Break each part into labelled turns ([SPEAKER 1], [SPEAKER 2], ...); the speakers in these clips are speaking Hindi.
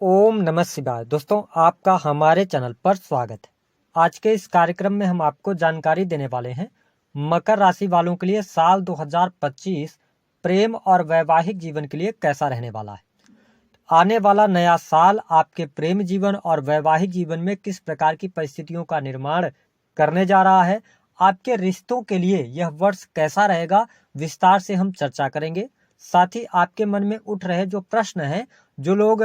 [SPEAKER 1] ओम नमः शिवाय। दोस्तों, आपका हमारे चैनल पर स्वागत है। आज के इस कार्यक्रम में हम आपको जानकारी देने वाले हैं मकर राशि वालों के लिए साल 2025 प्रेम और वैवाहिक जीवन के लिए कैसा रहने वाला है। आने वाला नया साल आपके प्रेम जीवन और वैवाहिक जीवन में किस प्रकार की परिस्थितियों का निर्माण करने जा रहा है। आपके रिश्तों के लिए यह वर्ष कैसा रहेगा, विस्तार से हम चर्चा करेंगे। साथ ही आपके मन में उठ रहे जो प्रश्न हैं, जो लोग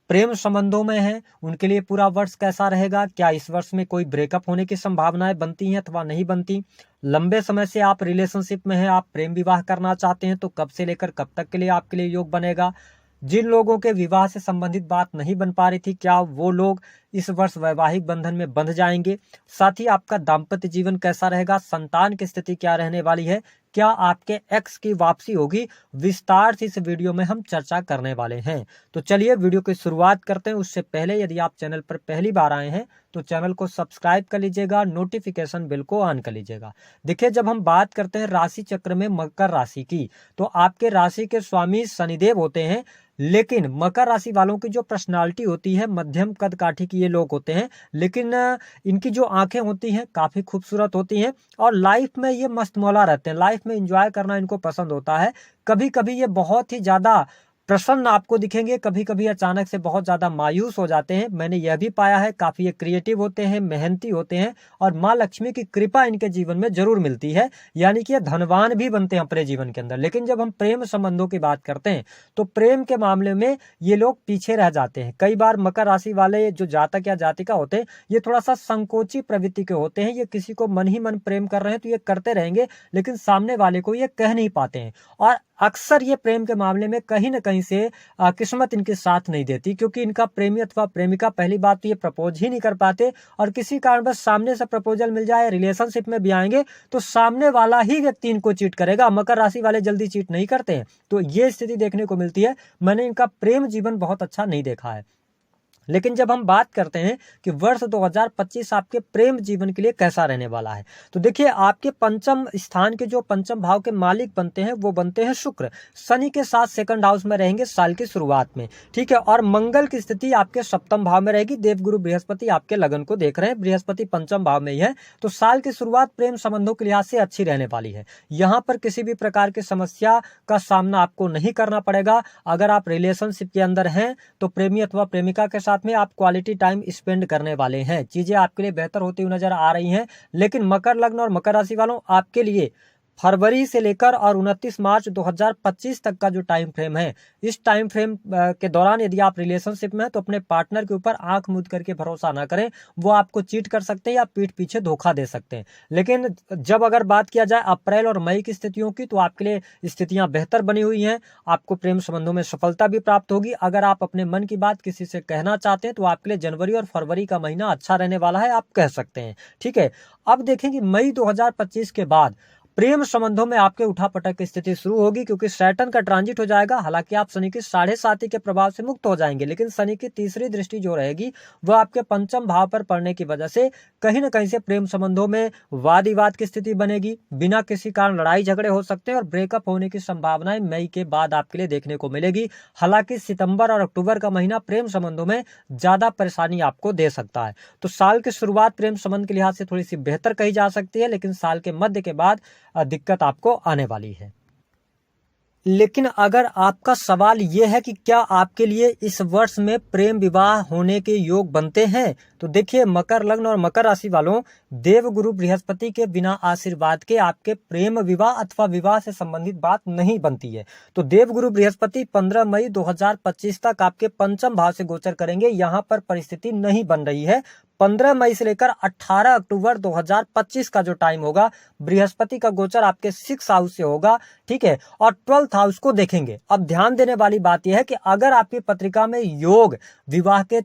[SPEAKER 1] प्रेम संबंधों में हैं, उनके लिए पूरा वर्ष कैसा रहेगा, क्या इस वर्ष में कोई ब्रेकअप होने की संभावनाएं बनती हैं अथवा नहीं बनती। लंबे समय से आप रिलेशनशिप में हैं, आप प्रेम विवाह करना चाहते हैं, तो कब से लेकर कब तक के लिए आपके लिए योग बनेगा। जिन लोगों के विवाह से संबंधित बात नहीं बन पा रही थी, क्या वो लोग इस वर्ष वैवाहिक बंधन में बंध जाएंगे। साथ ही आपका दाम्पत्य जीवन कैसा रहेगा, संतान की स्थिति क्या रहने वाली है, क्या आपके एक्स की वापसी होगी। विस्तार से इस वीडियो में हम चर्चा करने वाले हैं। तो चलिए वीडियो की शुरुआत करते हैं। उससे पहले यदि आप चैनल पर पहली बार आए हैं तो चैनल को सब्सक्राइब कर लीजिएगा, नोटिफिकेशन बिल को ऑन कर लीजिएगा। देखिए, जब हम बात करते हैं राशि चक्र में मकर राशि की, तो आपके राशि के स्वामी शनिदेव होते हैं। लेकिन मकर राशि वालों की जो पर्सनालिटी होती है, मध्यम कद काठी की ये लोग होते हैं, लेकिन इनकी जो आंखें होती हैं काफी खूबसूरत होती हैं और लाइफ में ये मस्त मौला रहते हैं। लाइफ में एंजॉय करना इनको पसंद होता है। कभी कभी ये बहुत ही ज्यादा प्रसन्न आपको दिखेंगे, कभी कभी अचानक से बहुत ज्यादा मायूस हो जाते हैं। मैंने यह भी पाया है, काफी ये क्रिएटिव होते हैं, मेहनती होते हैं और माँ लक्ष्मी की कृपा इनके जीवन में जरूर मिलती है, यानी कि ये धनवान भी बनते हैं अपने जीवन के अंदर। लेकिन जब हम प्रेम संबंधों की बात करते हैं तो प्रेम के मामले में ये लोग पीछे रह जाते हैं। कई बार मकर राशि वाले जो जातक या जातिका होते हैं, ये थोड़ा सा संकोची प्रवृत्ति के होते हैं। ये किसी को मन ही मन प्रेम कर रहे हैं तो ये करते रहेंगे, लेकिन सामने वाले को ये कह नहीं पाते हैं। और अक्सर ये प्रेम के मामले में कहीं ना कहीं से किस्मत इनके साथ नहीं देती, क्योंकि इनका प्रेमी अथवा प्रेमिका पहली बात तो ये प्रपोज ही नहीं कर पाते, और किसी कारण बस सामने से प्रपोजल मिल जाए, रिलेशनशिप में भी आएंगे तो सामने वाला ही व्यक्ति इनको चीट करेगा। मकर राशि वाले जल्दी चीट नहीं करते हैं, तो ये स्थिति देखने को मिलती है। मैंने इनका प्रेम जीवन बहुत अच्छा नहीं देखा है। लेकिन जब हम बात करते हैं कि वर्ष 2025 आपके प्रेम जीवन के लिए कैसा रहने वाला है, तो देखिए, आपके पंचम स्थान के जो पंचम भाव के मालिक बनते हैं वो बनते हैं शुक्र। शनि के साथ सेकंड हाउस में रहेंगे साल की शुरुआत में, ठीक है। और मंगल की स्थिति आपके सप्तम भाव में रहेगी। देवगुरु बृहस्पति आपके लगन को देख रहे हैं, बृहस्पति पंचम भाव में ही है, तो साल की शुरुआत प्रेम संबंधों के लिहाज से अच्छी रहने वाली है। यहाँ पर किसी भी प्रकार की समस्या का सामना आपको नहीं करना पड़ेगा। अगर आप रिलेशनशिप के अंदर हैं तो प्रेमी अथवा प्रेमिका के साथ में आप क्वालिटी टाइम स्पेंड करने वाले हैं। चीजें आपके लिए बेहतर होती हुई नजर आ रही हैं। लेकिन मकर लग्न और मकर राशि वालों, आपके लिए फरवरी से लेकर और 29 मार्च 2025 तक का जो टाइम फ्रेम है, इस टाइम फ्रेम के दौरान यदि आप रिलेशनशिप में हैं तो अपने पार्टनर के ऊपर आंख मूंद करके भरोसा ना करें। वो आपको चीट कर सकते हैं या पीठ पीछे धोखा दे सकते हैं। लेकिन जब अगर बात किया जाए अप्रैल और मई की स्थितियों की, तो आपके लिए स्थितियां बेहतर बनी हुई हैं। आपको प्रेम संबंधों में सफलता भी प्राप्त होगी। अगर आप अपने मन की बात किसी से कहना चाहते हैं तो आपके लिए जनवरी और फरवरी का महीना अच्छा रहने वाला है, आप कह सकते हैं, ठीक है। अब देखेंगे मई 2025 के बाद प्रेम संबंधों में आपके उठापटक की स्थिति शुरू होगी, क्योंकि सैटर्न का ट्रांजिट हो जाएगा। हालांकि आप शनि की 7.5 के प्रभाव से मुक्त हो जाएंगे, लेकिन शनि की तीसरी दृष्टि जो रहेगी वह आपके पंचम भाव पर पड़ने की वजह से कहीं ना कहीं से प्रेम संबंधों में वाद विवाद की स्थिति बनेगी। बिना किसी कारण लड़ाई झगड़े हो सकते हैं और ब्रेकअप होने की संभावनाएं मई के बाद आपके लिए देखने को मिलेगी। हालांकि सितंबर और अक्टूबर का महीना प्रेम संबंधों में ज्यादा परेशानी आपको दे सकता है। तो साल की शुरुआत प्रेम संबंध के लिहाज से थोड़ी सी बेहतर कही जा सकती है, लेकिन साल के मध्य के बाद दिक्कत आपको आने वाली है। लेकिन अगर आपका सवाल यह है कि क्या आपके लिए इस वर्ष में प्रेम विवाह होने के योग बनते हैं, तो देखिए, मकर लग्न और मकर राशि वालों, देव गुरु बृहस्पति के बिना आशीर्वाद के आपके प्रेम विवाह अथवा विवाह से संबंधित बात नहीं बनती है। तो देव गुरु बृहस्पति 15 मई 2025 तक आपके पंचम भाव से गोचर करेंगे। यहाँ पर परिस्थिति नहीं बन रही है। 15 मई से लेकर 18 अक्टूबर 2025 का जो टाइम होगा, बृहस्पति का गोचर आपके 6 हाउस से होगा, ठीक है, और 12th हाउस को देखेंगे। अब ध्यान देने वाली बात यह है कि अगर आपकी पत्रिका में योग विवाह के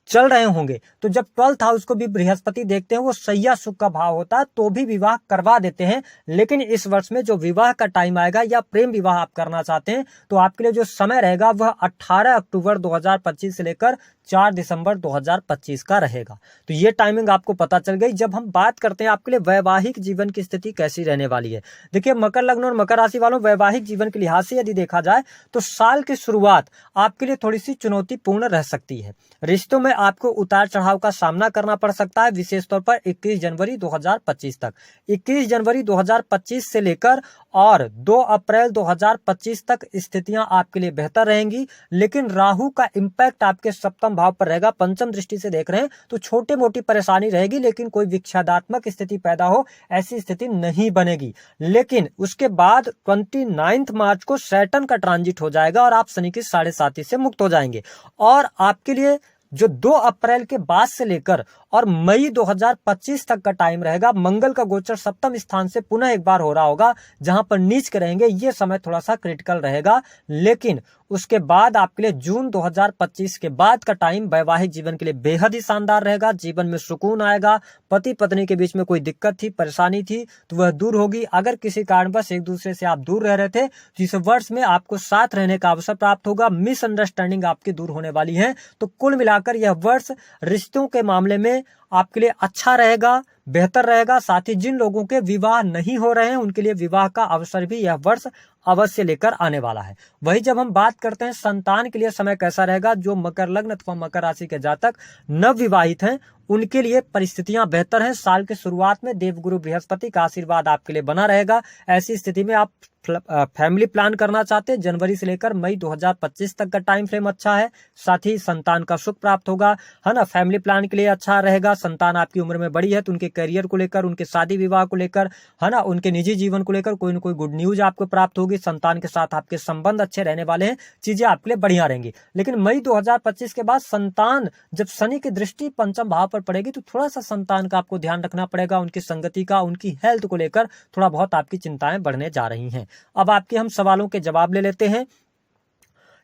[SPEAKER 1] चल रहे होंगे तो जब 12th हाउस को भी बृहस्पति देखते हैं, वो सैया सुख का भाव होता है, तो भी विवाह करवा देते हैं। लेकिन इस वर्ष में जो विवाह का टाइम आएगा या प्रेम विवाह आप करना चाहते हैं तो आपके लिए जो समय रहेगा वह 18 अक्टूबर 2025 से लेकर 4 दिसंबर 2025 का रहेगा। तो ये टाइमिंग आपको पता चल गई। जब हम बात करते हैं आपके लिए वैवाहिक जीवन की स्थिति कैसी रहने वाली है, देखिए मकर लग्न और मकर राशि वालों, वैवाहिक जीवन के लिहाज से यदि देखा जाए तो साल की शुरुआत आपके लिए थोड़ी सी चुनौतीपूर्ण रह सकती है। रिश्तों में आपको उतार चढ़ाव का सामना करना पड़ सकता है, विशेष तौर पर 21 जनवरी 2025 तक। 21 जनवरी 2025 से लेकर और 2 अप्रैल 2025 तक स्थितियां आपके लिए बेहतर रहेंगी। लेकिन राहु का इंपैक्ट आपके सप्तम भाव पर रहेगा, पंचम दृष्टि से देख रहे हैं तो छोटी मोटी परेशानी रहेगी, लेकिन कोई विच्छेदात्मक स्थिति पैदा हो ऐसी स्थिति नहीं बनेगी। लेकिन उसके बाद 29 मार्च को सैटर्न का ट्रांजिट हो जाएगा और आप शनि की 7.5 से मुक्त हो जाएंगे। और आपके लिए जो 2 अप्रैल के बाद से लेकर और मई 2025 तक का टाइम रहेगा, मंगल का गोचर सप्तम स्थान से पुनः एक बार हो रहा होगा, जहां पर नीच के रहेंगे। ये समय थोड़ा सा क्रिटिकल रहेगा, लेकिन उसके बाद आपके लिए जून 2025 के बाद का टाइम वैवाहिक जीवन के लिए बेहद ही शानदार रहेगा। जीवन में सुकून आएगा, पति पत्नी के बीच में कोई दिक्कत थी, परेशानी थी तो वह दूर होगी। अगर किसी कारणवश एक दूसरे से आप दूर रह रहे थे तो इस वर्ष में आपको साथ रहने का अवसर प्राप्त होगा, मिसअंडरस्टैंडिंग आपकी दूर होने वाली है। तो कुल मिलाकर यह वर्ष रिश्तों के मामले में आपके लिए अच्छा रहेगा, बेहतर रहेगा। साथ ही जिन लोगों के विवाह नहीं हो रहे हैं उनके लिए विवाह का अवसर भी यह वर्ष अवश्य लेकर आने वाला है। वही जब हम बात करते हैं संतान के लिए समय कैसा रहेगा, जो मकर लग्न अथवा मकर राशि के जातक नवविवाहित हैं उनके लिए परिस्थितियां बेहतर हैं। साल के शुरुआत में देवगुरु बृहस्पति का आशीर्वाद आपके लिए बना रहेगा। ऐसी स्थिति में आप फैमिली प्लान करना चाहते हैं, जनवरी से लेकर मई 2025 तक का टाइम फ्रेम अच्छा है। साथ ही संतान का सुख प्राप्त होगा, है ना। फैमिली प्लान के लिए अच्छा रहेगा। संतान आपकी उम्र में बड़ी है तो उनके करियर को लेकर, उनके शादी विवाह को लेकर, है ना, उनके निजी जीवन को लेकर कोई न कोई गुड न्यूज आपको प्राप्त होगी। संतान के साथ आपके संबंध अच्छे रहने वाले हैं, चीजें आपके लिए बढ़िया रहेंगी। लेकिन मई 2025 के बाद संतान जब शनि की दृष्टि पंचम भाव पर पड़ेगी तो थोड़ा सा संतान का आपको ध्यान रखना पड़ेगा, उनकी संगति का, उनकी हेल्थ को लेकर थोड़ा बहुत आपकी चिंताएं बढ़ने जा रही हैं। अब आपके हम सवालों के जवाब ले लेते हैं।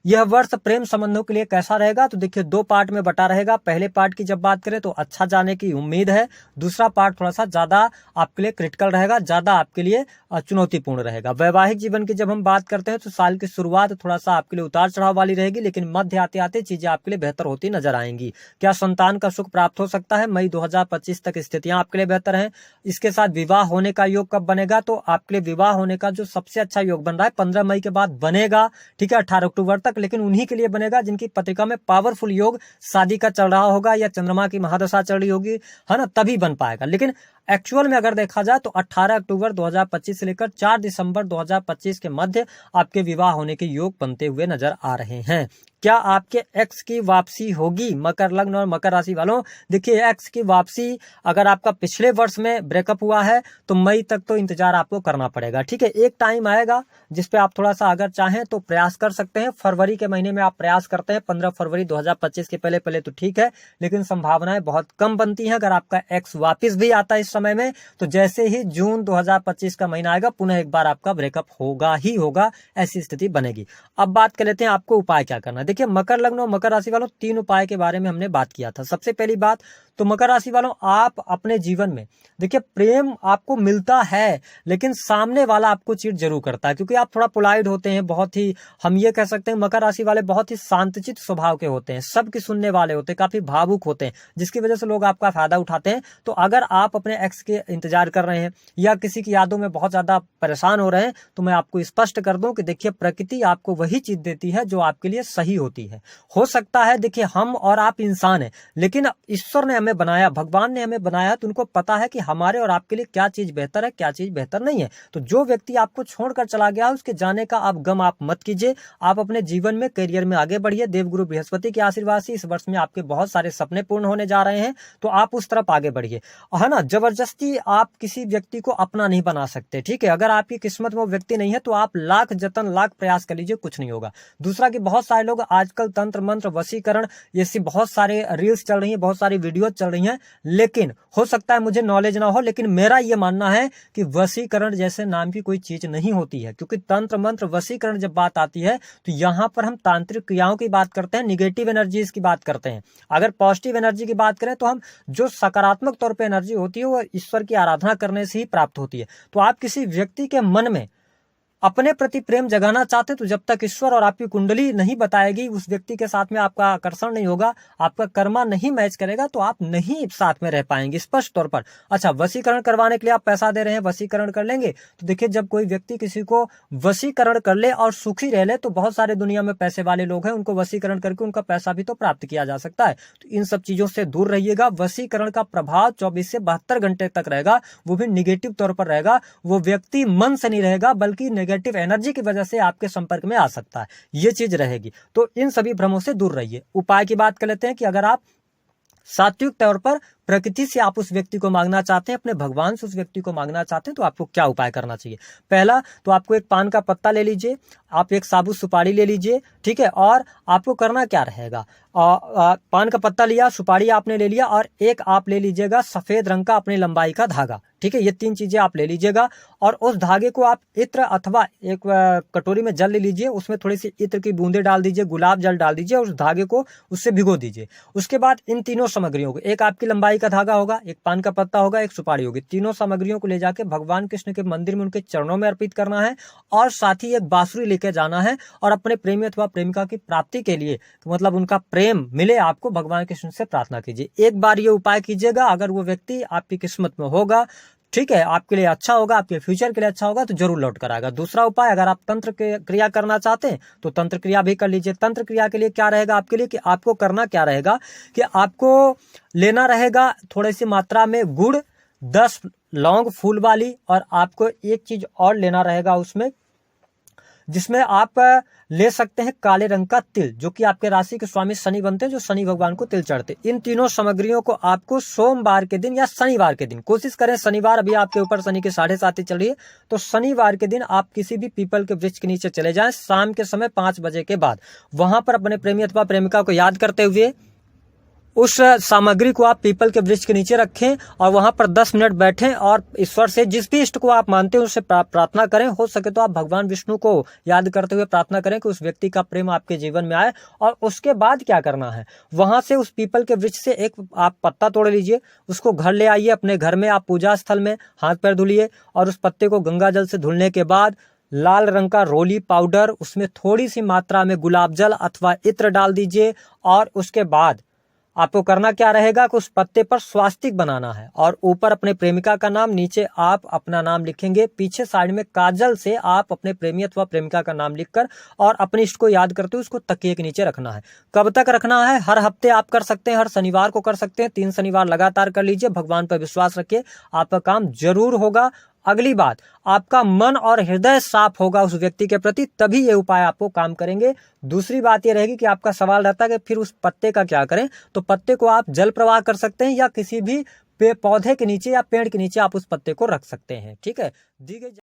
[SPEAKER 1] यह वर्ष प्रेम संबंधों के लिए कैसा रहेगा, तो देखिए 2 पार्ट में बटा रहेगा। पहले पार्ट की जब बात करें तो अच्छा जाने की उम्मीद है, दूसरा पार्ट थोड़ा सा ज्यादा आपके लिए क्रिटिकल रहेगा, ज्यादा आपके लिए चुनौतीपूर्ण रहेगा। वैवाहिक जीवन की जब हम बात करते हैं तो साल की शुरुआत थोड़ा सा आपके लिए उतार चढ़ाव वाली रहेगी, लेकिन मध्य आते आते चीजें आपके लिए बेहतर होती नजर आएंगी। क्या संतान का सुख प्राप्त हो सकता है, मई 2025 तक स्थितियां आपके लिए बेहतर हैं। इसके साथ विवाह होने का योग कब बनेगा, तो आपके लिए विवाह होने का जो सबसे अच्छा योग बन रहा है 15 मई के बाद बनेगा, ठीक है, 18 अक्टूबर तक। लेकिन उन्हीं के लिए बनेगा जिनकी पत्रिका में पावरफुल योग शादी का चल रहा होगा या चंद्रमा की महादशा चल रही होगी, है ना, तभी बन पाएगा। लेकिन एक्चुअल में अगर देखा जाए तो 18 अक्टूबर 2025 से लेकर 4 दिसंबर 2025 के मध्य आपके विवाह होने के योग बनते हुए नजर आ रहे हैं। क्या आपके एक्स की वापसी होगी, मकर लग्न और मकर राशि वालों? देखिए एक्स की वापसी अगर आपका पिछले वर्ष में ब्रेकअप हुआ है तो मई तक तो इंतजार आपको करना पड़ेगा, ठीक है। एक टाइम आएगा जिसपे आप थोड़ा सा अगर चाहें तो प्रयास कर सकते हैं। फरवरी के महीने में आप प्रयास करते हैं, 15 फरवरी 2025 के पहले पहले तो ठीक है, लेकिन संभावनाएं बहुत कम बनती हैं। अगर आपका एक्स वापिस भी आता है इस समय में तो जैसे ही जून 2025 का महीना आएगा पुनः एक बार आपका ब्रेकअप होगा ही होगा, ऐसी स्थिति बनेगी। अब बात कर लेते हैं आपको उपाय क्या करना है। देखिए मकर लग्न और मकर राशि वालों 3 उपाय के बारे में हमने बात किया था। सबसे पहली बात तो मकर राशि वालों, आप अपने जीवन में देखिए प्रेम आपको मिलता है लेकिन सामने वाला आपको चीट जरूर करता है, क्योंकि आप थोड़ा पोलाइट होते हैं, बहुत ही हम ये कह सकते हैं मकर राशि वाले बहुत ही शांतचित्त स्वभाव के होते हैं, सबके सुनने वाले होते हैं, काफी भावुक होते हैं, जिसकी वजह से लोग आपका फायदा उठाते हैं। तो अगर आप अपने एक्स के इंतजार कर रहे हैं या किसी की यादों में बहुत ज्यादा परेशान हो रहे हैं तो मैं आपको स्पष्ट कर दूं कि देखिए प्रकृति आपको वही चीज देती है जो आपके लिए सही होती है। हो सकता है देखिए हम और आप इंसान हैं, लेकिन ईश्वर ने हमें बनाया, भगवान ने हमें बनाया, तो उनको पता है कि हमारे और आपके लिए क्या चीज बेहतर है, क्या चीज बेहतर नहीं है। तो जो व्यक्ति आपको छोड़कर चला गया उसके जाने का आप गम आप मत कीजिए, आप अपने जीवन में करियर में आगे बढ़िए। देवगुरु बृहस्पति के आशीर्वाद से इस वर्ष में आपके बहुत सारे सपने पूर्ण होने जा रहे हैं, तो आप उस तरफ आगे बढ़िए, है ना। जबरदस्ती आप किसी व्यक्ति को अपना नहीं बना सकते, ठीक है। अगर आपकी किस्मत में वो व्यक्ति नहीं है तो आप लाख जतन लाख प्रयास कर लीजिए, कुछ नहीं होगा। दूसरा कि बहुत सारे लोग आजकल तंत्र मंत्र वशीकरण ऐसी बहुत सारे रील्स चल रही है, बहुत सारी वीडियो गलत चल रही हैं, लेकिन हो सकता है मुझे नॉलेज ना हो, लेकिन मेरा ये मानना है कि वशीकरण जैसे नाम की कोई चीज नहीं होती है, क्योंकि तंत्र मंत्र वशीकरण जब बात आती है तो यहाँ पर हम तांत्रिक क्रियाओं की बात करते हैं, निगेटिव एनर्जीज की बात करते हैं। अगर पॉजिटिव एनर्जी की बात करें तो हम जो सकारात्मक तौर पर एनर्जी होती है वो ईश्वर की आराधना करने से ही प्राप्त होती है। तो आप किसी व्यक्ति के मन में अपने प्रति प्रेम जगाना चाहते हैं तो जब तक ईश्वर और आपकी कुंडली नहीं बताएगी, उस व्यक्ति के साथ में आपका आकर्षण नहीं होगा, आपका कर्मा नहीं मैच करेगा, तो आप नहीं साथ में रह पाएंगे स्पष्ट तौर पर। अच्छा, वशीकरण करवाने के लिए आप पैसा दे रहे हैं, वशीकरण कर लेंगे, तो देखिए जब कोई व्यक्ति किसी को वशीकरण कर ले और सुखी रह ले, तो बहुत सारे दुनिया में पैसे वाले लोग हैं, उनको वशीकरण करके उनका पैसा भी तो प्राप्त किया जा सकता है। तो इन सब चीजों से दूर रहिएगा। वशीकरण का प्रभाव 24 से 72 घंटे तक रहेगा, वो भी निगेटिव तौर पर रहेगा। वो व्यक्ति मन से नहीं रहेगा, बल्कि नेगेटिव एनर्जी की वजह से आपके संपर्क में आ सकता है, ये चीज रहेगी। तो इन सभी भ्रमों से दूर रहिए। उपाय की बात कर लेते हैं कि अगर आप सात्विक तौर पर प्रकृति से आप उस व्यक्ति को मांगना चाहते हैं, अपने भगवान से उस व्यक्ति को मांगना चाहते हैं, तो आपको क्या उपाय करना चाहिए। पहला तो आपको एक पान का पत्ता ले लीजिए, आप एक साबुत सुपारी ले लीजिए, ठीक है। और आपको करना क्या रहेगा, पान का पत्ता लिया, सुपारी आपने ले लिया, और एक आप ले लीजिएगा सफेद रंग का अपनी लंबाई का धागा, ठीक है। ये 3 चीजें आप ले लीजिएगा और उस धागे को आप इत्र अथवा एक कटोरी में जल ले लीजिए, उसमें थोड़ी सी इत्र की बूंदे डाल दीजिए, गुलाब जल डाल दीजिए और उस धागे को उससे भिगो दीजिए। उसके बाद इन तीनों सामग्रियों को, एक आपकी लंबाई का धागा होगा, एक पान का पत्ता होगा, एक सुपारी होगी, तीनों सामग्रियों को ले जाके भगवान कृष्ण के मंदिर में उनके चरणों में अर्पित करना है और साथ ही एक बांसुरी लेके जाना है और अपने प्रेमी अथवा प्रेमिका की प्राप्ति के लिए, मतलब उनका प्रेम मिले आपको, भगवान कृष्ण से प्रार्थना कीजिए। एक बार ये उपाय कीजिएगा, अगर वो व्यक्ति आपकी किस्मत में होगा, ठीक है, आपके लिए अच्छा होगा, आपके फ्यूचर के लिए अच्छा होगा, तो जरूर लौट कर आएगा। दूसरा उपाय, अगर आप तंत्र क्रिया करना चाहते हैं तो तंत्र क्रिया भी कर लीजिए। तंत्र क्रिया के लिए क्या रहेगा आपके लिए कि आपको करना क्या रहेगा कि आपको लेना रहेगा थोड़ी सी मात्रा में गुड़, 10 लौंग फूल वाली, और आपको एक चीज और लेना रहेगा उसमें, जिसमें आप ले सकते हैं काले रंग का तिल, जो कि आपके राशि के स्वामी शनि बनते हैं, जो शनि भगवान को तिल चढ़ते। इन तीनों सामग्रियों को आपको सोमवार के दिन या शनिवार के दिन, कोशिश करें शनिवार, अभी आपके ऊपर शनि के 7.5 चल रही है, तो शनिवार के दिन आप किसी भी पीपल के वृक्ष के नीचे चले जाएं शाम के समय 5 बजे के बाद। वहां पर अपने प्रेमी अथवा प्रेमिका को याद करते हुए उस सामग्री को आप पीपल के वृक्ष के नीचे रखें और वहां पर 10 मिनट बैठें और ईश्वर से, जिस भी इष्ट को आप मानते हैं, उससे प्रार्थना करें। हो सके तो आप भगवान विष्णु को याद करते हुए प्रार्थना करें कि उस व्यक्ति का प्रेम आपके जीवन में आए। और उसके बाद क्या करना है, वहां से उस पीपल के वृक्ष से एक आप पत्ता तोड़ लीजिए, उसको घर ले आइए, अपने घर में आप पूजा स्थल में हाथ पैर धुलिए और उस पत्ते को गंगा जल से धुलने के बाद लाल रंग का रोली पाउडर, उसमें थोड़ी सी मात्रा में गुलाब जल अथवा इत्र डाल दीजिए। और उसके बाद आपको करना क्या रहेगा कि उस पत्ते पर स्वास्तिक बनाना है और ऊपर अपने प्रेमिका का नाम, नीचे आप अपना नाम लिखेंगे, पीछे साइड में काजल से आप अपने प्रेमी अथवा प्रेमिका का नाम लिखकर और अपने इष्ट को याद करते हुए उसको तकिए के नीचे रखना है। कब तक रखना है, हर हफ्ते आप कर सकते हैं, हर शनिवार को कर सकते हैं, 3 शनिवार लगातार कर लीजिए। भगवान पर विश्वास रखिए, आपका काम जरूर होगा। अगली बात, आपका मन और हृदय साफ होगा उस व्यक्ति के प्रति, तभी ये उपाय आपको काम करेंगे। दूसरी बात ये रहेगी कि आपका सवाल रहता है कि फिर उस पत्ते का क्या करें, तो पत्ते को आप जल प्रवाह कर सकते हैं या किसी भी पौधे के नीचे या पेड़ के नीचे आप उस पत्ते को रख सकते हैं, ठीक है। दी गई